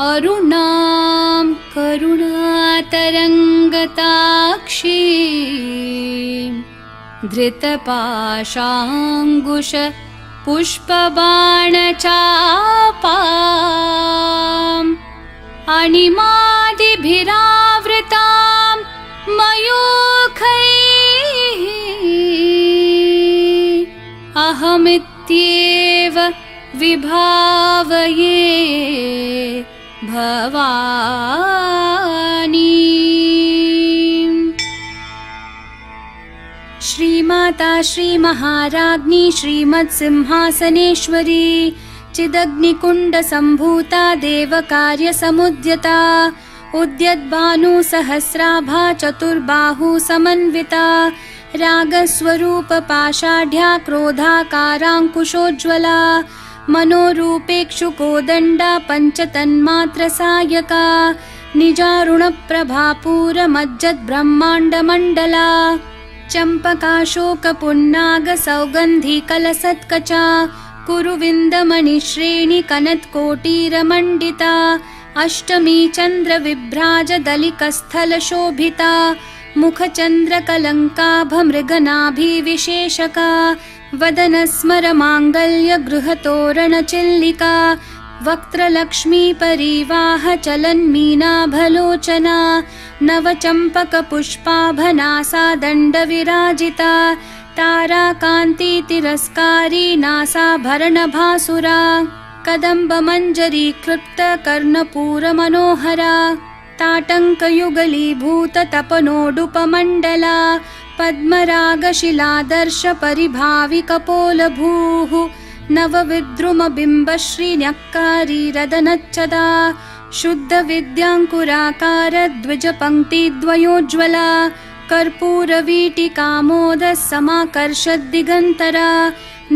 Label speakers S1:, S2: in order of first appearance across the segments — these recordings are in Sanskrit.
S1: अरुणां करुणातरङ्गताक्षीं धृतपाशाङ्कुश पुष्पबाणचापाम् अणिमादिभिरावृतां मयूखैः अहमित्येव विभावये भवानी। श्रीमाता श्रीमहाराज्ञी श्रीमत्सिंहासनेश्वरी चिदग्निकुण्डसम्भूता देवकार्यसमुद्यता उद्यद्भानुसहस्राभा चतुर्बाहुसमन्विता रागस्वरूपपाषाढ्या क्रोधाकाराङ्कुशोज्ज्वला मनोरूपेक्षुकोदण्डा पञ्चतन्मात्रसायका निजारुणप्रभापूरमज्जद्ब्रह्माण्डमण्डला चम्पकाशोकपुन्नागसौगन्धिकलसत्कचा कुरुविन्दमणिश्रेणिकनत्कोटीरमण्डिता अष्टमी चन्द्रविभ्राजदलिकस्थलशोभिता मुखचन्द्रकलङ्काभमृगनाभिविशेषका वदनस्मरमाङ्गल्यगृहतोरणचिल्लिका वक्त्रलक्ष्मीपरीवाहचलन्मीनाभलोचना नवचम्पकपुष्पाभनासा दण्डविराजिता ताराकान्तितिरस्कारी नासाभरणभासुरा कदम्बमञ्जरीकृप्तकर्णपूरमनोहरा ताटङ्कयुगलीभूततपनोडुपमण्डला पद्मरागशिलादर्शपरिभाविकपोलभूः नवविद्रुमबिम्बश्रीन्यक्कारी रदनच्चदा शुद्धविद्याङ्कुराकारद्विजपङ्क्तिद्वयोज्ज्वला कर्पूरवीटिकामोदसमाकर्षद्दिगन्तरा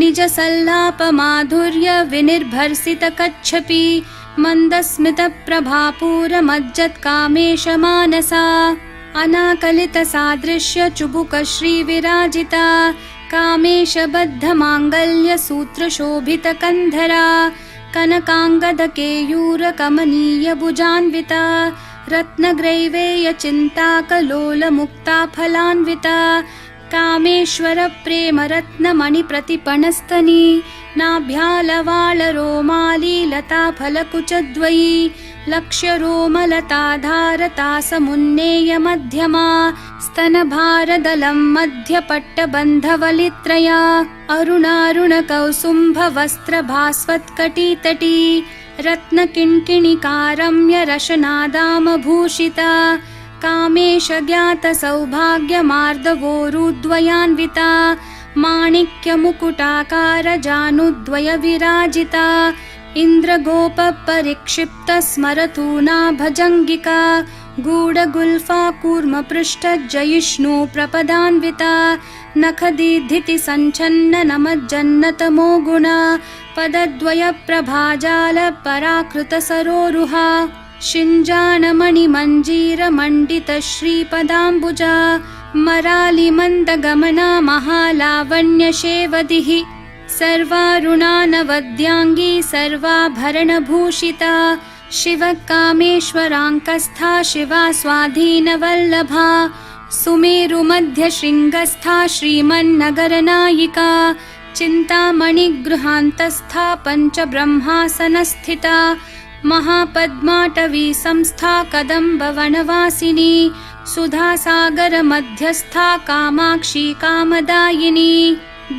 S1: निजसल्लापमाधुर्यविनिर्भर्सितकच्छपि मन्दस्मितप्रभापूरमज्जत्कामेशमानसा अनाकलितसादृश्यचुबुकश्रीविराजिता कामेशबद्धमाङ्गल्यसूत्रशोभितकन्धरा कनकाङ्गदकेयूरकमनीयभुजान्विता रत्नग्रैवेयचिन्ताकलोलमुक्ताफलान्विता कामेश्वरप्रेमरत्नमणिप्रतिपणस्तनी नाभ्यालवालरोमालीलताफलकुचद्वयी लक्ष्यरोमलताधारतासमुन्नेयमध्यमा स्तनभारदलं मध्यपट्टबन्धवलित्रया अरुणारुणकौसुम्भवस्त्रभास्वत्कटितटी रत्नकिङ्किणिकारम्यरशनादामभूषिता कामेशज्ञातसौभाग्यमार्दवोरुद्वयान्विता माणिक्यमुकुटाकारजानुद्वयविराजिता इन्द्रगोपपरिक्षिप्तस्मरतूना भजङ्गिका गूढगुल्फा कूर्मपृष्ठजयिष्णु प्रपदान्विता नखदीधितिसञ्छन्ननमज्जन्नतमो गुणा पदद्वयप्रभाजालपराकृतसरोरुहा शिञ्जाणमणिमञ्जीरमण्डितश्रीपदाम्बुजा मरालिमन्दगमना महालावण्यशेवदिः सर्वारुणानवद्याङ्गी सर्वाभरणभूषिता शिवकामेश्वराङ्कस्था शिवा स्वाधीनवल्लभा सुमेरुमध्यशृङ्गस्था श्रीमन्नगरनायिका चिन्तामणिगृहान्तस्था पञ्चब्रह्मासनस्थिता महापद्माटवी संस्था कदम्बवनवासिनी सुधासागरमध्यस्था कामाक्षी कामदायिनी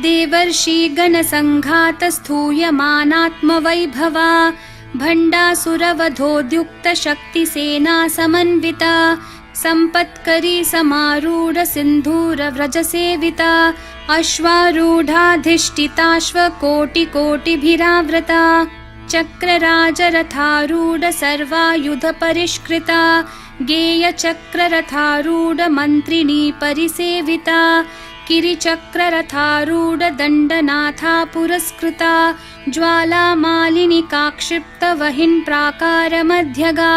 S1: देवर्षिगणसङ्घातस्थूयमानात्मवैभवा भण्डासुरवधोद्युक्तशक्तिसेना समन्विता सम्पत्करी समारूढसिन्धूरव्रजसेविता अश्वारूढाधिष्ठिताश्वकोटिकोटिभिरावृता चक्रराजरथारूढ सर्वायुधपरिष्कृता गेयचक्ररथारूढमन्त्रिणी परिसेविता किरिचक्ररथारूढदण्डनाथा पुरस्कृता ज्वालामालिनिकाक्षिप्तवहिन्प्राकारमध्यगा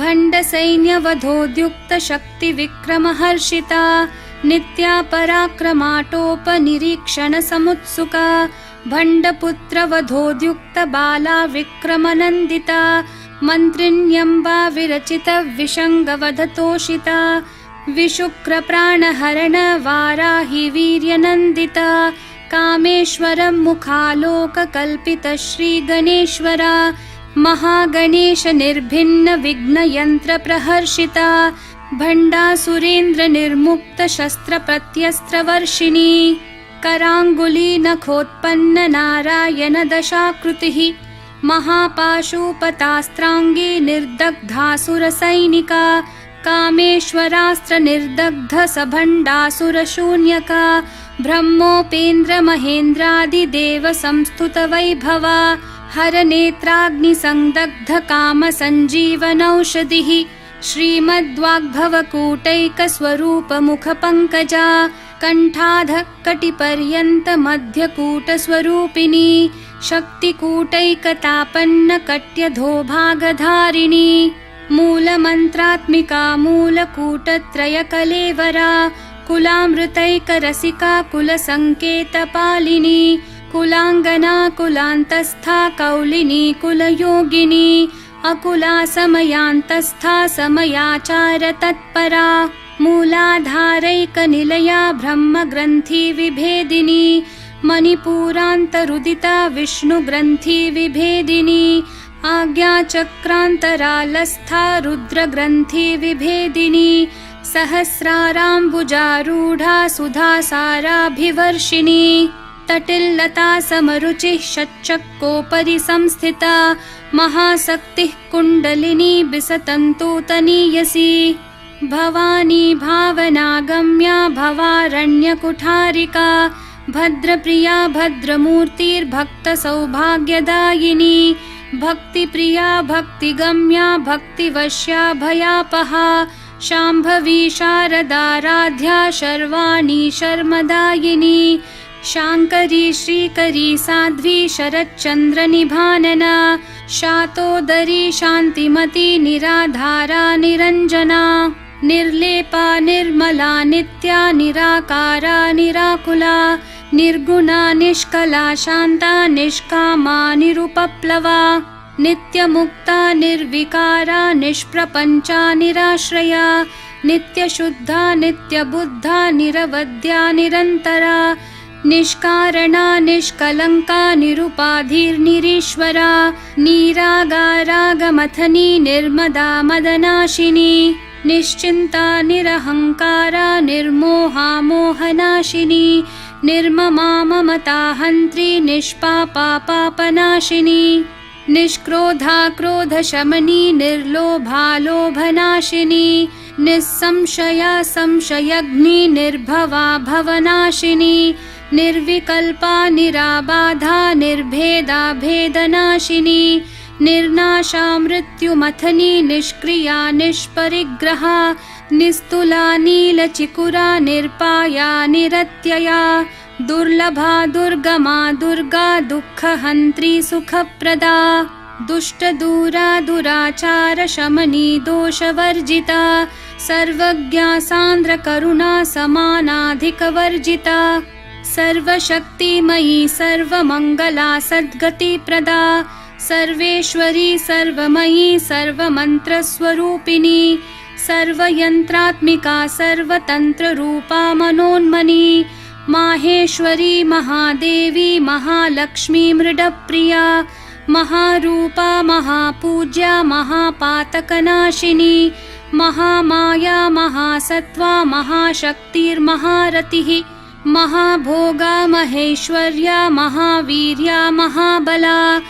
S1: भण्डसैन्यवधोद्युक्तशक्तिविक्रमहर्षिता नित्या पराक्रमाटोपनिरीक्षणसमुत्सुका भण्डपुत्रवधोद्युक्तबाला विक्रमनन्दिता मन्त्रिण्यम्बा विरचितविषङ्गवधतोषिता विशुक्रप्राणहरणवाराहि वीर्यनन्दिता कामेश्वरं मुखालोककल्पितश्रीगणेश्वरा महागणेशनिर्भिन्नविघ्नयन्त्रप्रहर्षिता भण्डासुरेन्द्रनिर्मुक्तशस्त्रप्रत्यस्त्रवर्षिणी कराङ्गुलीनखोत्पन्ननारायणदशाकृतिः महापाशुपतास्त्राङ्गी निर्दग्धासुरसैनिका कामेश्वरास्त्रनिर्दग्धसभण्डासुरशून्यका ब्रह्मोपेन्द्रमहेन्द्रादिदेवसंस्तुतवैभवा हरनेत्राग्निसंदग्धकामसञ्जीवनौषधिः श्रीमद्वाग्भवकूटैकस्वरूपमुखपङ्कजा कण्ठाधःकटिपर्यन्तमध्यकूटस्वरूपिणी शक्तिकूटैकतापन्नकट्यधोभागधारिणी मूलमन्त्रात्मिका मूलकूटत्रयकलेवरा कुलामृतैकरसिका कुलसङ्केतपालिनी कुलाङ्गना कुलान्तस्था कौलिनी कुलयोगिनी अकुला समयान्तस्था समयाचारतत्परा मूलाधारैकनिलया ब्रह्मग्रन्थिविभेदिनी मणिपूरान्तरुदिता विष्णुग्रन्थिविभेदिनी आज्ञाचक्रान्तरालस्था रुद्रग्रन्थिविभेदिनी सहस्राराम्बुजारूढा सुधासाराभिवर्षिणी तटिल्लता समरुचिः षट्चक्रोपरि संस्थिता महाशक्तिः कुण्डलिनी बिसतन्तुतनीयसी भवानी भावनागम्या भवारण्यकुठारिका भद्रप्रिया भद्रमूर्तिर्भक्तसौभाग्यदायिनी भक्तिप्रिया भक्तिगम्या भक्तिवश्या भयापहा शाम्भवी शारदाराध्या शर्वाणी शर्मदायिनी शाङ्करी श्रीकरी साध्वी शरच्चन्द्रनिभानना शातोदरी शान्तिमती निराधारा निरञ्जना निर्लेपा निर्मला नित्या निराकारा निराकुला निर्गुणा निष्कला शान्ता निष्कामा निरुपप्लवा नित्यमुक्ता निर्विकारा निष्प्रपञ्चा निराश्रया नित्यशुद्धा नित्यबुद्धा निरवद्या निरन्तरा निष्कारणा निष्कलङ्का निरुपाधिर्निरीश्वरा निरागारागमथनी निर्मदा मदनाशिनी निश्चिन्ता निरहङ्कारा निर्मोहा मोहनाशिनी निर्ममा ममता हन्त्री निष्पापा पापनाशिनी निष्क्रोधा क्रोधशमनी निर्लोभा लोभनाशिनी निस्संशया संशयग्नि निर्भवा भवनाशिनी निर्विकल्पा निराबाधा निर्भेदा भेदनाशिनी निर्नाशा मृत्युमथनी निष्क्रिया निष्परिग्रहा निस्तुला नीलचिकुरा निर्पाया निरत्यया दुर्लभा दुर्गमा दुर्गा दुःखहन्त्री सुखप्रदा दुष्टदूरा दुराचार शमनी दोषवर्जिता सर्वज्ञा सान्द्रकरुणा समानाधिकवर्जिता सर्वशक्तिमयी सर्वमङ्गला सद्गतिप्रदा सर्वेश्वरी सर्वमयी सर्वमन्त्रस्वरूपिणी सर्वयन्त्रात्मिका सर्वतन्त्ररूपा मनोन्मनी माहेश्वरी महादेवी महालक्ष्मी मृडप्रिया महारूपा महापूज्या महापातकनाशिनी महामाया महासत्त्वा महाशक्तिर्महारतिः महाभोगा महेश्वर्या महावीर्या महाबला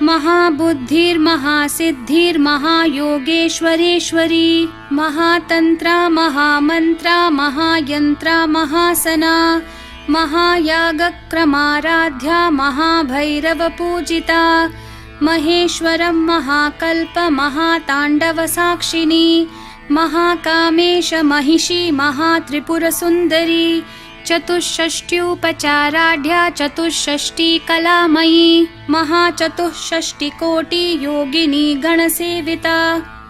S1: महाबुद्धिर्महासिद्धिर्महायोगेश्वरेश्वरी महातन्त्रा महामन्त्रा महायन्त्रा महासना महायागक्रमाराध्या महाभैरवपूजिता महेश्वरं महाकल्प महाताण्डवसाक्षिणी महाकामेश महिषी महात्रिपुरसुन्दरी चतुष्षष्ट्युपचाराढ्या चतुष्षष्टिकलामयी महाचतुष्षष्टिकोटियोगिनी गणसेविता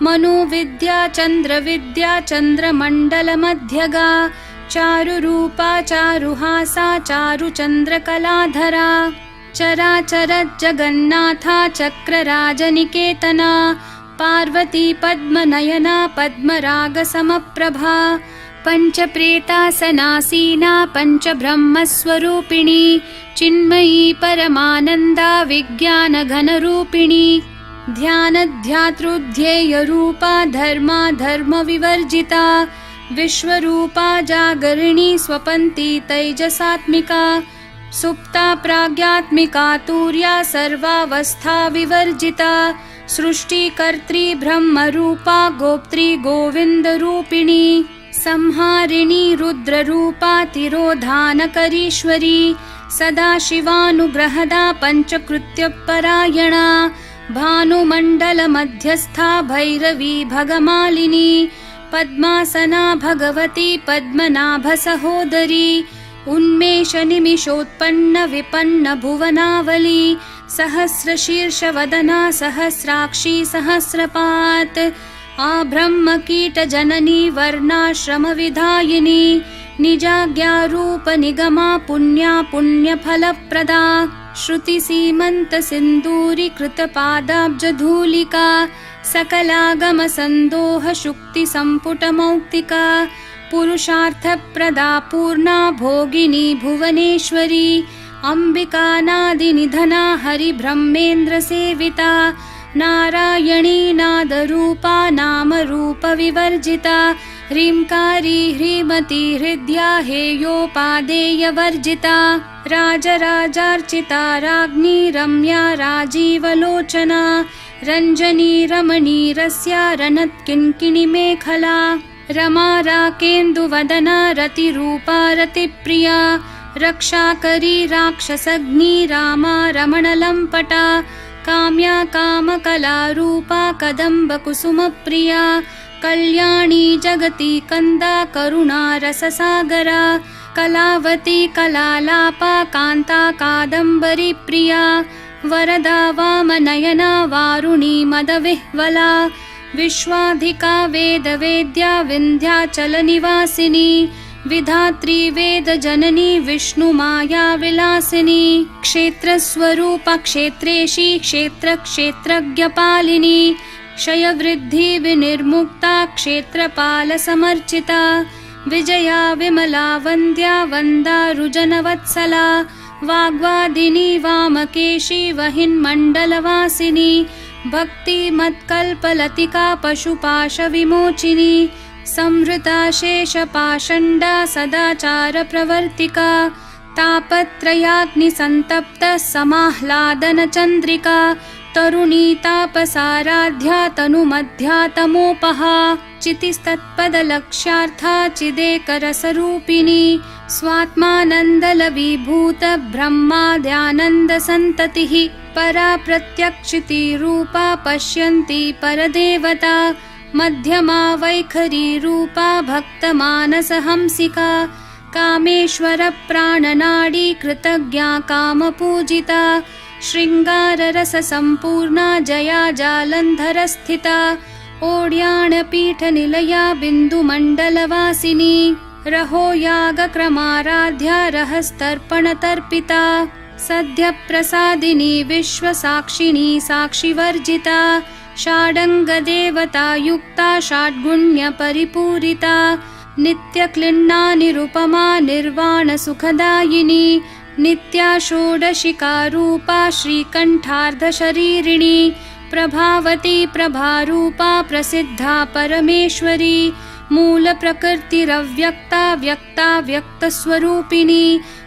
S1: मनुविद्या चन्द्रविद्या चन्द्रमण्डलमध्यगा चारुरूपा चारुहासा चारुचन्द्रकलाधरा चराचरज्जगन्नाथा चक्रराजनिकेतना पार्वती पद्मनयना पद्मरागसमप्रभा पञ्चप्रेतासनासीना पञ्चब्रह्मस्वरूपिणी चिन्मयी परमानन्दा विज्ञानघनरूपिणी ध्यानध्यातृध्येयरूपा धर्मा धर्मविवर्जिता विश्वरूपा जागरिणी स्वपन्ती तैजसात्मिका सुप्ता प्राज्ञात्मिका तुर्या सर्वावस्था विवर्जिता सृष्टिकर्त्री ब्रह्मरूपा गोप्त्री गोविन्दरूपिणी संहारिणी रुद्ररूपा तिरोधानकरीश्वरी सदाशिवानुग्रहदा पञ्चकृत्यपरायणा भानुमण्डलमध्यस्था भैरवी भगमालिनी पद्मासना भगवती पद्मनाभसहोदरी उन्मेषनिमिषोत्पन्न विपन्न भुवनावली सहस्रशीर्षवदना सहस्राक्षी सहस्रपात् आब्रह्मकीटजननी वर्णाश्रमविधायिनी निजाज्ञारूपनिगमा पुण्या पुण्यफलप्रदा श्रुतिसीमन्तसिन्दूरीकृतपादाब्जधूलिका सकलागमसन्दोहशुक्तिसम्पुटमौक्तिका पुरुषार्थप्रदा पूर्णा भोगिनी भुवनेश्वरी अम्बिकानादिनिधना हरिब्रह्मेन्द्रसेविता नारायणी नादरूपा नामरूपविवर्जिता ह्रींकारी ह्रीमती हृद्या हेयोपादेयवर्जिता राजराजार्चिता राज्ञी रम्या राजीवलोचना रञ्जनी रमणीरस्या रनत्किङ्किणिमेखला रमा राकेन्दुवदना रतिरूपा रतिप्रिया रक्षाकरी राक्षसग्नी रामा रमणलम्पटा काम्या कामकलारूपा कदम्बकुसुमप्रिया कल्याणी जगती कन्दा करुणा रससागरा कलावती कलालापा कान्ता कादम्बरी प्रिया वरदा वामनयना वारुणी मदविह्वला विश्वाधिका वेदवेद्या विन्ध्याचलनिवासिनी विधात्री वेदजननी विष्णुमाया विलासिनी क्षेत्रस्वरूपा क्षेत्रेशी क्षेत्रक्षेत्रज्ञपालिनी क्षयवृद्धि विनिर्मुक्ता क्षेत्रपालसमर्चिता विजया विमला वन्द्या वन्दारुजनवत्सला वाग्वादिनी वामकेशी वहिन्मण्डलवासिनी भक्तिमत्कल्पलतिका पशुपाशविमोचिनी संहृता शेषपाषण्डा सदाचारप्रवर्तिका तापत्रयाग्निसन्तप्ता समाह्लादनचन्द्रिका तरुणी तापसाराध्या तनुमध्या तमोपहा चितिस्तत्पदलक्ष्यार्था चिदेकरसरूपिणी स्वात्मानन्दलविभूत ब्रह्माद्यानन्दसन्ततिः परा प्रत्यक्षितिरूपा पश्यन्ती परदेवता मध्यमा वैखरी रूपा भक्तमानसहंसिका कामेश्वरप्राणनाडी कृतज्ञा कामपूजिता शृङ्गाररससम्पूर्णा जया जालन्धरस्थिता ओड्याणपीठनिलया बिन्दुमण्डलवासिनी रहो यागक्रमाराध्या रहस्तर्पणतर्पिता सद्यप्रसादिनी विश्वसाक्षिणी साक्षिवर्जिता षाडङ्गदेवतायुक्ता षड्गुण्यपरिपूरिता नित्यक्लिन्ना निरुपमा निर्वाणसुखदायिनी नित्या षोडशिकारूपा श्रीकण्ठार्धशरीरिणी प्रभावती प्रभारूपा प्रसिद्धा परमेश्वरी मूलप्रकृतिरव्यक्ता व्यक्ता व्यक्तस्वरूपिणी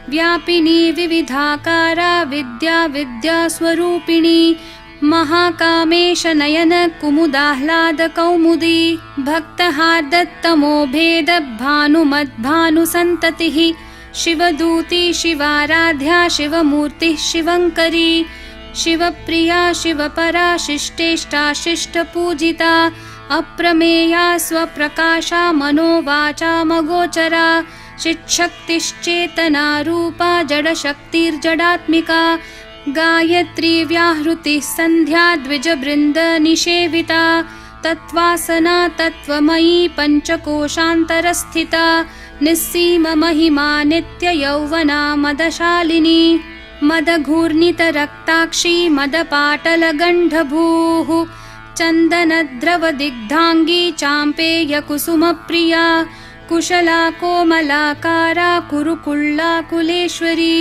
S1: व्यापिनी विविधाकारा विद्या विद्यास्वरूपिणी महाकामेश नयन कुमुदाह्लाद कौमुदी भक्तहार्दत्तमो भेद भानुमद्भानुसन्ततिः शिवदूती शिवाराध्या शिवमूर्तिः शिवङ्करी शिवप्रिया शिवपरा शिष्टेष्टा शिष्टपूजिता अप्रमेया स्वप्रकाशा मनोवाचामगोचरा चिच्छक्तिश्चेतना रूपा जडशक्तिर्जडात्मिका गायत्री व्याहृतिः सन्ध्या द्विजबृन्दनिषेविता तत्त्वासना तत्त्वमयी पञ्चकोशान्तरस्थिता निस्सीममहिमा नित्ययौवना मदशालिनी मदघूर्णितरक्ताक्षी मदपाटलगण्डभूः चन्दनद्रवदिग्धाङ्गी चाम्पेयकुसुमप्रिया कुशला कोमलाकारा कुरुकुल्ला कुलेश्वरी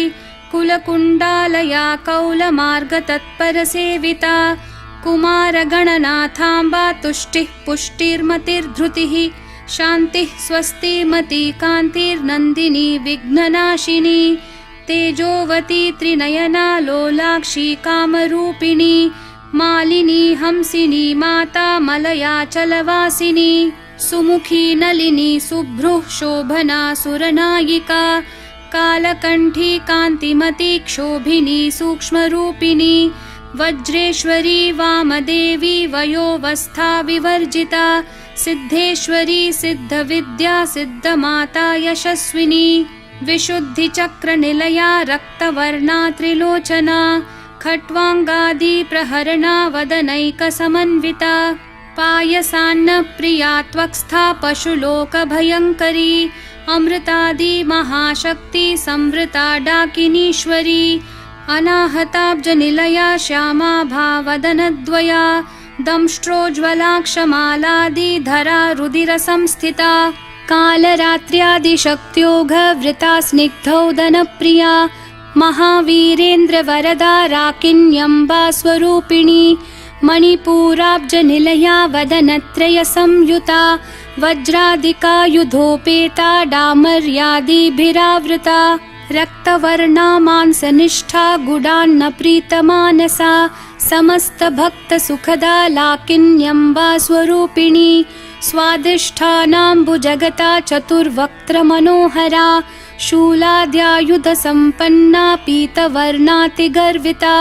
S1: कुलकुण्डालया कौलमार्गतत्परसेविता कुमारगणनाथाम्बा तुष्टिः पुष्टिर्मतिर्धृतिः शान्तिः स्वस्तिमती कान्तिर्नन्दिनी विघ्ननाशिनी तेजोवती त्रिनयना लोलाक्षी कामरूपिणी मालिनी हंसिनी माता मलयाचलवासिनी सुमुखी नलिनी सुभ्रुः शोभना सुरनायिका कालकण्ठी कान्तिमती क्षोभिनी सूक्ष्मरूपिणी वज्रेश्वरी वामदेवी वयोवस्था विवर्जिता सिद्धेश्वरी सिद्धविद्या सिद्धमाता यशस्विनी विशुद्धिचक्रनिलया रक्तवर्णा त्रिलोचना खट्वाङ्गादि प्रहरणा वदनैकसमन्विता पायसान्नप्रिया त्वक्स्था पशुलोकभयङ्करी अमृतादि महाशक्ति संवृता डाकिनीश्वरी अनाहताब्जनिलया श्यामा भावदनद्वया दंष्ट्रोज्ज्वलाक्षमालादिधरा रुदिरसंस्थिता कालरात्र्यादिशक्त्योघवृता स्निग्धौदनप्रिया महावीरेन्द्रवरदा राकिन्यम्बा स्वरूपिणी मणिपूराब्जनिलया वदनत्रयसंयुता वज्रादिकायुधोपेता डामर्यादिभिरावृता रक्तवर्णा मांसनिष्ठा गुडान्नप्रीतमानसा समस्तभक्तसुखदा लाकिन्यम्बा स्वरूपिणी स्वादिष्ठानाम्बुजगता चतुर्वक्त्रमनोहरा शूलाद्यायुधसम्पन्ना पीतवर्णातिगर्विता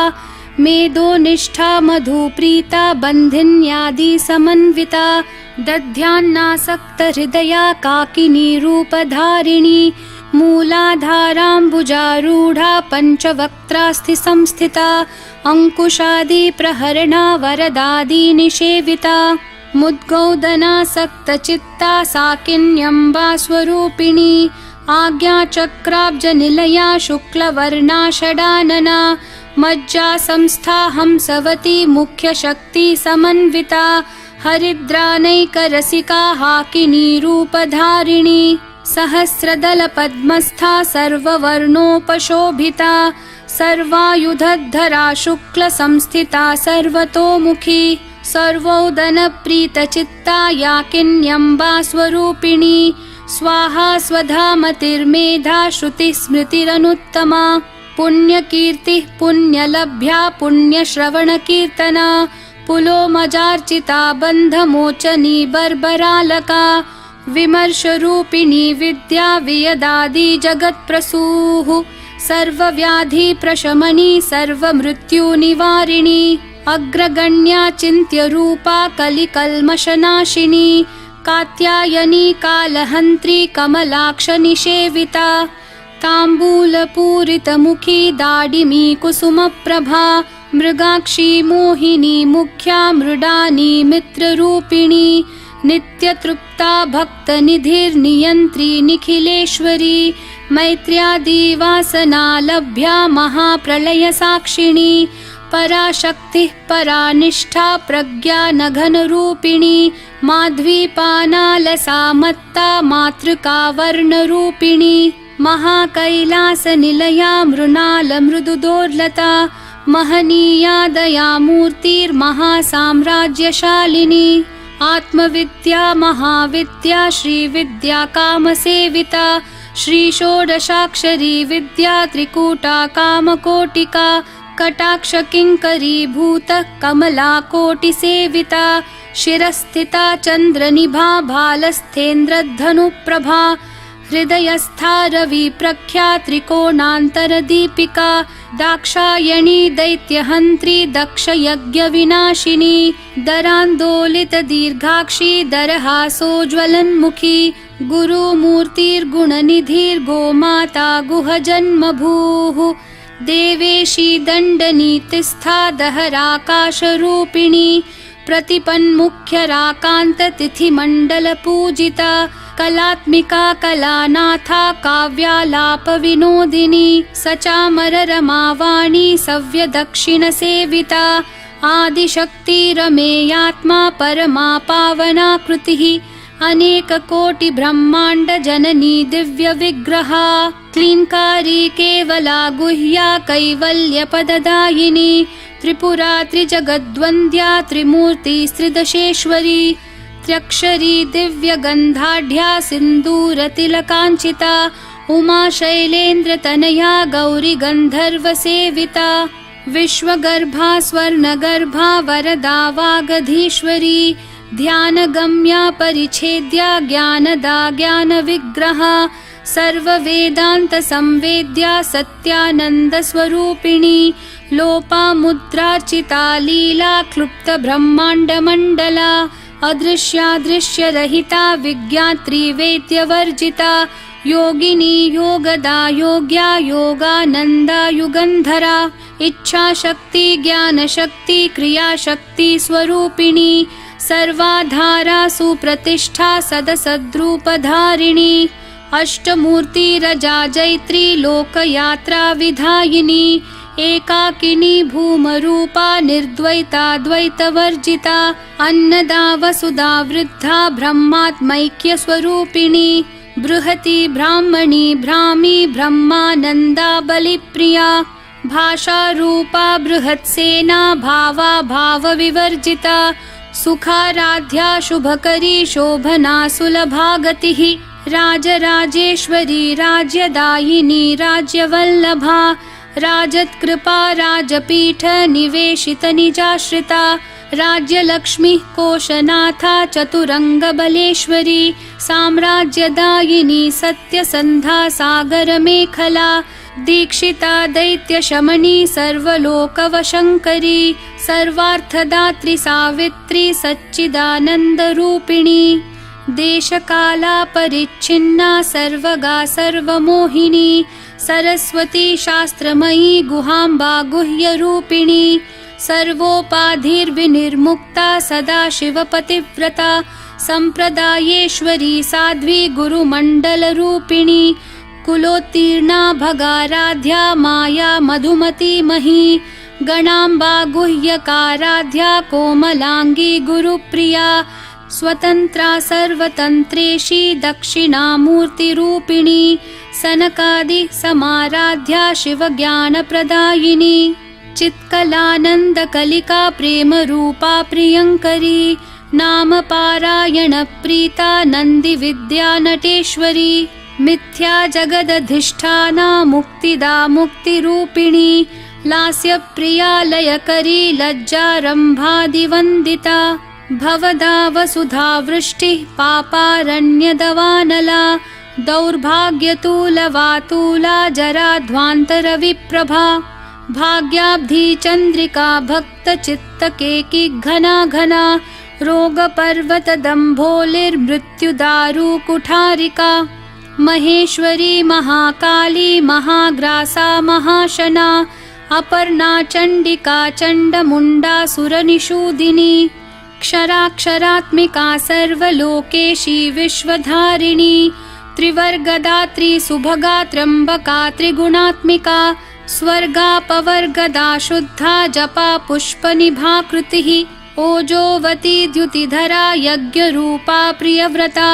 S1: मेदोनिष्ठा मधुप्रीता बन्धिन्यादिसमन्विता दध्यान्नासक्तहृदया काकिनी रूपधारिणी मूलाधाराम्बुजारूढा पञ्चवक्त्रास्थिसंस्थिता अङ्कुशादिप्रहरणा वरदादिनिषेविता मुद्गौदनासक्तचित्ता साकिन्यम्बा स्वरूपिणी आज्ञाचक्राब्जनिलया शुक्लवर्णा षडानना मज्जा संस्था हंसवती मुख्यशक्तिसमन्विता हरिद्रानैकरसिका हाकिनी रूपधारिणी सहस्रदलपद्मस्था सर्ववर्णोपशोभिता सर्वायुधधरा शुक्लसंस्थिता सर्वतोमुखी सर्वोदनप्रीतचित्ता याकिन्यम्बा स्वरूपिणी स्वाहा स्वधामतिर्मेधा श्रुतिस्मृतिरनुत्तमा पुण्यकीर्तिः पुण्यलभ्या पुण्यश्रवणकीर्तना पुलोमजार्चिता बन्धमोचनी बर्बरालका विमर्शरूपिणी विद्या वियदादि जगत्प्रसूः सर्वव्याधिप्रशमनी सर्वमृत्युनिवारिणी अग्रगण्या चिन्त्यरूपा कलिकल्मषनाशिनी कात्यायनी कालहन्त्री कमलाक्षनिषेविता ताम्बूलपूरितमुखी दाडिमी कुसुमप्रभा मृगाक्षी मोहिनी मुख्या मृडानी मित्ररूपिणी नित्यतृप्ता भक्तनिधिर्नियन्त्री निखिलेश्वरी मैत्र्यादिवासना लभ्या महाप्रलयसाक्षिणी पराशक्तिः परानिष्ठा प्रज्ञा नघनरूपिणी माध्वीपानालसा मत्ता मातृका वर्णरूपिणी महाकैलासनिलया मृणालमृदुदोर्लता महनीया दयामूर्तिर्महासाम्राज्यशालिनी आत्मविद्या महाविद्या श्रीविद्या कामसेविता श्रीषोडशाक्षरी विद्या त्रिकूटा कामकोटिका कटाक्षकिङ्करीभूतः कमलाकोटिसेविता शिरस्थिता चन्द्रनिभा भालस्थेन्द्रधनुप्रभा हृदयस्था रविप्रख्या त्रिकोणान्तरदीपिका दाक्षायणी दैत्यहन्त्री दक्षयज्ञविनाशिनी दरान्दोलितदीर्घाक्षी दरहासोज्ज्वलन्मुखी गुरुमूर्तिर्गुणनिधिर्गोमाता गुहजन्मभूः देवेशी दण्डनीतिस्था दहराकाशरूपिणी प्रतिपन्मुख्यराकान्ततिथिमण्डलपूजिता कलात्मिका कलानाथा काव्यालापविनोदिनी सचामररमावाणी सव्यदक्षिणसेविता आदिशक्तिरमेयात्मा परमा पावना कृतिः अनेककोटिब्रह्माण्डजननी दिव्यविग्रहा क्लीङ्कारी केवला गुह्या कैवल्यपददायिनी त्रिपुरा त्रिजगद्वन्द्या त्रिमूर्तिस्त्रिदशेश्वरी त्र्यक्षरी दिव्यगन्धाढ्या सिन्दूरतिलकाञ्चिता उमा शैलेन्द्रतनया गौरी गन्धर्वसेविता विश्वगर्भा स्वर्णगर्भा वरदा वागधीश्वरी ध्यानगम्या परिच्छेद्या ज्ञानदा ज्ञानविग्रहा सर्ववेदान्तसंवेद्या सत्यानन्दस्वरूपिणी लोपामुद्रार्चिता लीला क्लुप्तब्रह्माण्डमण्डला अदृश्यादृश्यरहिता विज्ञात्री वेद्यवर्जिता योगिनी योगदा योग्या योगानन्दा युगन्धरा इच्छाशक्ति ज्ञानशक्ति क्रियाशक्ति स्वरूपिणी सर्वाधारा सुप्रतिष्ठा सदसद्रूपधारिणी अष्टमूर्तिरजा जैत्री लोकयात्रा विधायिनी एकाकिनी भूमरूपा निर्द्वैता द्वैतवर्जिता अन्नदा वसुधा वृद्धा ब्रह्मात्मैक्यस्वरूपिणी बृहती ब्राह्मणी भ्रामी ब्रह्मानन्दा बलिप्रिया भाषारूपा बृहत्सेना भावा भावविवर्जिता सुखाराध्या शुभकरी शोभना सुलभागतिः राजराजेश्वरी राज्यदायिनी राज्यवल्लभा राजत्कृपा राजपीठ निवेशित निजाश्रिता राज्यलक्ष्मीः कोशनाथा चतुरङ्गबलेश्वरी साम्राज्यदायिनी सत्यसन्धा सागरमेखला दीक्षिता दैत्यशमनी सर्वलोकवशङ्करी सर्वार्थदात्री सावित्री सच्चिदानन्दरूपिणी देशकाला परिच्छिन्ना सर्वगा सर्वमोहिनी सरस्वती शास्त्रमयी गुहाम्बा गुह्यरूपिणी सर्वोपाधिर्विनिर्मुक्ता सदाशिवपतिव्रता सम्प्रदायेश्वरी साध्वी गुरुमण्डलरूपिणी कुलोत्तीर्णा भगाराध्या माया मधुमती मही गणाम्बा गुह्यकाराध्या कोमलांगी गुरुप्रिया स्वतंत्रा सर्वतंत्रेशी दक्षिणामूर्तिरूपिणी सनकादि समाराध्या शिवज्ञानप्रदायिनी चित्कलानन्दकलिका प्रेमरूपा प्रियङ्करी नामपारायणप्रीता नन्दिविद्या नटेश्वरी मिथ्या जगदधिष्ठाना मुक्तिदा मुक्तिरूपिणी लास्यप्रिया लयकरी लज्जारम्भादिवन्दिता भवदा वसुधा वृष्टिः पापारण्यदवानला दौर्भाग्यतूलवातूला जराध्वान्तरविप्रभा भाग्याब्धी चन्द्रिका भक्तचित्तकेकी घना घना रोगपर्वतदम्भोलिर्मृत्युदारु कुठारिका महेश्वरी महाकाली महाग्रासा महाशना अपर्णा चण्डिका चण्डमुण्डा सुरनिषूदिनी क्षराक्षरात्मिका सर्वलोकेशी विश्वधारिणी त्रिवर्गदात्री सुभगा त्र्यम्बका त्रिगुणात्मिका स्वर्गापवर्गदा शुद्धा जपा पुष्पनिभाकृतिः ओजोवती द्युतिधरा यज्ञरूपा प्रियव्रता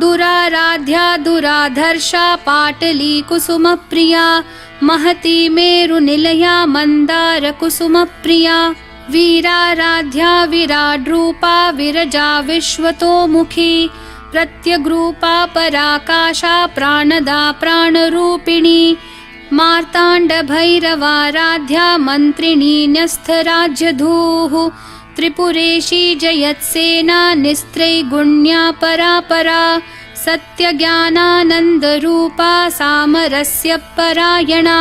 S1: दुराराध्या दुराधर्षा पाटली कुसुमप्रिया महती मेरुनिलया मन्दारकुसुमप्रिया वीराराध्या विराड्रूपा विरजा विश्वतोमुखी प्रत्यग्रूपा पराकाशा प्राणदा प्राणरूपिणी मार्ताण्डभैरवाराध्या मन्त्रिणी न्यस्थराज्यधूः त्रिपुरेशी जयत्सेना निस्त्रैगुण्या परापरा सत्यज्ञानानन्दरूपा सामरस्य परायणा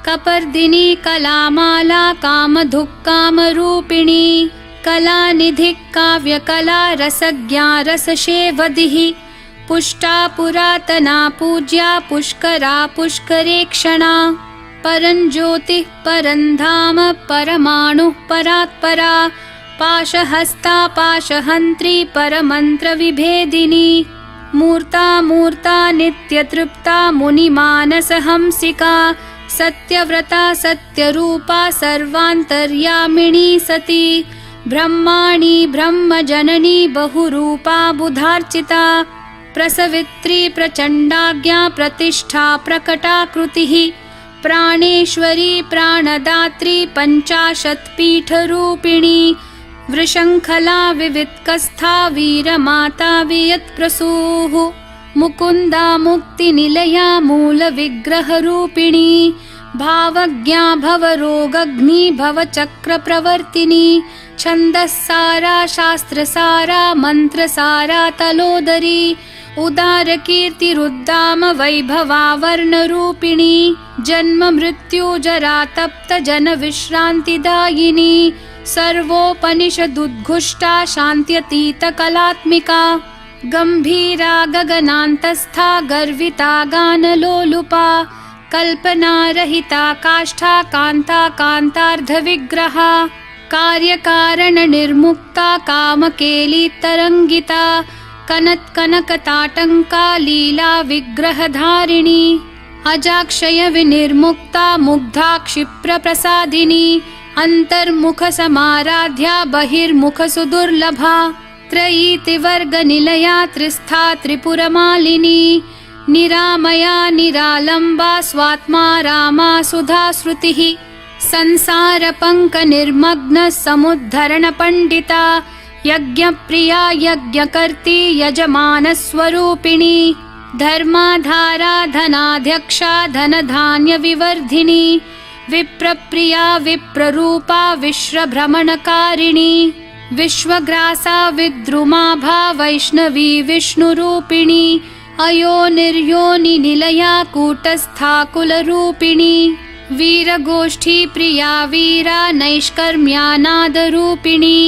S1: कपर्दिनी कलामाला कामधुक्कामरूपिणी कलानिधिः काव्यकला रसज्ञा रसशेवधिः पुष्टा पुरातना पूज्या पुष्करा पुष्करेक्षणा परञ्ज्योतिः परन्धाम परमाणुः परात्परा पाशहस्ता पाशहन्त्री परमन्त्रविभेदिनी मूर्ता मूर्ता नित्यतृप्ता मुनिमानसहंसिका सत्यव्रता सत्यरूपा सर्वान्तर्यामिणी सती ब्रह्माणी ब्रह्मजननी बहुरूपा बुधार्चिता प्रसवित्री प्रचण्डाज्ञा प्रतिष्ठा प्रकटाकृतिः प्राणेश्वरी प्राणदात्री पञ्चाशत्पीठरूपिणी वृषङ्खला विवित्कस्था वीरमाता वियत्प्रसूः मुकुन्दा मुक्तिनिलया मूलविग्रहरूपिणी भावज्ञा भवरोगग्नि भवचक्रप्रवर्तिनी छन्दस्सारा शास्त्रसारा मन्त्रसारा तलोदरी उदारकीर्तिरुद्दाम वैभवा वर्णरूपिणी जन्म मृत्यु जरा तप्त जनविश्रान्तिदायिनी सर्वोपनिषदुद्घुष्टा शान्त्यतीतकलात्मिका गम्भीरा गगनान्तस्था गर्विता गानलोलुपा कल्पनारहिता काष्ठा कान्ता कान्तार्धविग्रहा कार्यकारणनिर्मुक्ता कामकेलितरङ्गिता कनत्कनकताटङ्का लीला विग्रहधारिणी अजाक्षयविनिर्मुक्ता मुग्धा क्षिप्रप्रसादिनी अन्तर्मुखसमाराध्या बहिर्मुखसुदुर्लभा त्रयीतिवर्गनिलया त्रिस्था त्रिपुरमालिनी निरामया निरालम्बा स्वात्मा रामा सुधाश्रुतिः संसारपङ्कनिर्मग्न समुद्धरणपण्डिता यज्ञप्रिया यज्ञकर्त्री यजमानस्वरूपिणी धर्माधारा धनाध्यक्षा धनधान्यविवर्धिनी विप्रप्रिया विप्ररूपा विश्वभ्रमणकारिणी विश्वग्रासा विद्रुमाभा वैष्णवी विष्णुरूपिणी अयोनिर्योनिनिलया कूटस्था कुलरूपिणी वीरगोष्ठी प्रिया वीरा नैष्कर्म्यानादरूपिणी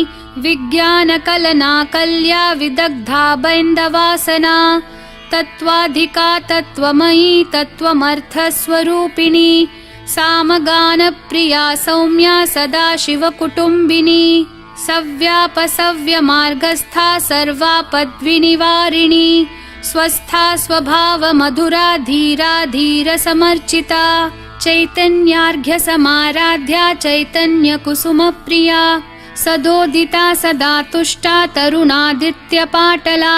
S1: विज्ञानकलना कल्या विदग्धा बैन्दवासना तत्त्वाधिका तत्त्वमयी तत्त्वमर्थस्वरूपिणी सामगानप्रिया सौम्या सदाशिवकुटुम्बिनी सव्यापसव्यमार्गस्था सर्वापद्विनिवारिणी स्वस्था स्वभावमधुरा धीरा धीरसमर्चिता चैतन्यार्घ्यसमाराध्या चैतन्यकुसुमप्रिया सदोदिता सदा तुष्टा तरुणादित्यपाटला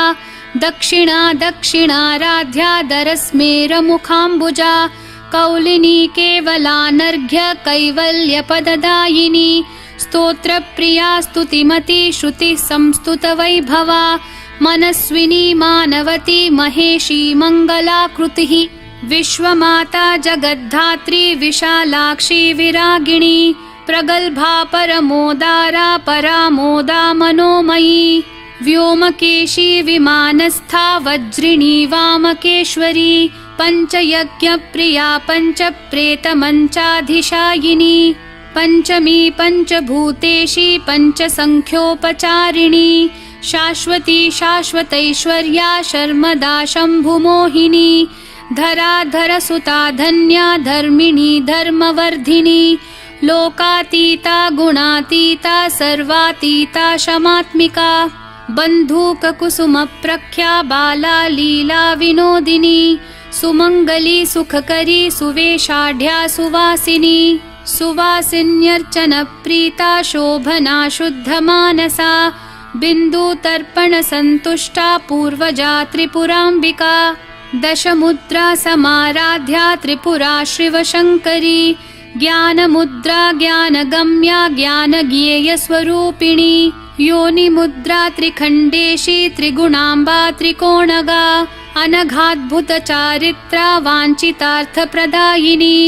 S1: दक्षिणा दक्षिणाराध्या दरस्मेरमुखाम्बुजा कौलिनी केवलानर्घ्य कैवल्यपददायिनी स्तोत्रप्रिया स्तुतिमती श्रुतिः संस्तुतवैभवा मनस्विनी मानवती महेशी मङ्गलाकृतिः विश्वमाता जगद्धात्री विशालाक्षी विरागिणी प्रगल्भा परमोदारा परामोदा मनोमयी व्योमकेशी विमानस्था वज्रिणी वामकेश्वरी पञ्चयज्ञप्रिया पञ्चप्रेतमञ्चाधिशायिनी पञ्चमी पञ्चभूतेशी पञ्चसङ्ख्योपचारिणी शाश्वती शाश्वतैश्वर्या शर्मदा शम्भुमोहिनी धराधरसुता धन्या धर्मिणी धर्मवर्धिनी लोकातीता गुणातीता सर्वातीता शमात्मिका बन्धूककुसुमप्रख्या बाला लीला विनोदिनी सुमङ्गली सुखकरी सुवेशाढ्या सुवासिनी सुवासिन्यर्चनप्रीता शोभना शुद्धमानसा बिन्दुतर्पणसन्तुष्टा पूर्वजा त्रिपुराम्बिका दशमुद्रा समाराध्या त्रिपुरा शिवशङ्करी ज्ञानमुद्रा ज्ञानगम्या ज्ञानज्ञेयस्वरूपिणी योनिमुद्रा त्रिखण्डेशी त्रिगुणाम्बा त्रिकोणगा अनघाद्भुतचारित्रा वाञ्छितार्थप्रदायिनी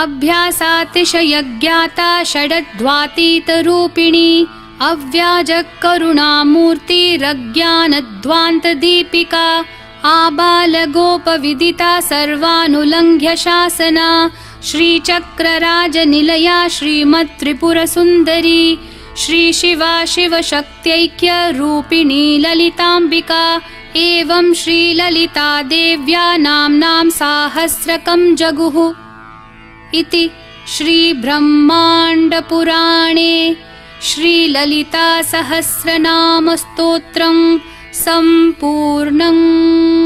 S1: अभ्यासातिशयज्ञाता षडध्वातीतरूपिणी अव्याजकरुणामूर्तिरज्ञानध्वान्तदीपिका आबालगोपविदिता सर्वानुलङ्घ्य शासना श्रीचक्रराजनिलया श्रीमत्त्रिपुरसुन्दरी श्रीशिवा शिवशक्त्यैक्यरूपिणी ललिताम्बिका एवं श्रीललिता देव्या नाम्नां साहस्रकं जगुः इति श्रीब्रह्माण्डपुराणे श्रीललितासहस्रनामस्तोत्रम् सम्पूर्णम्।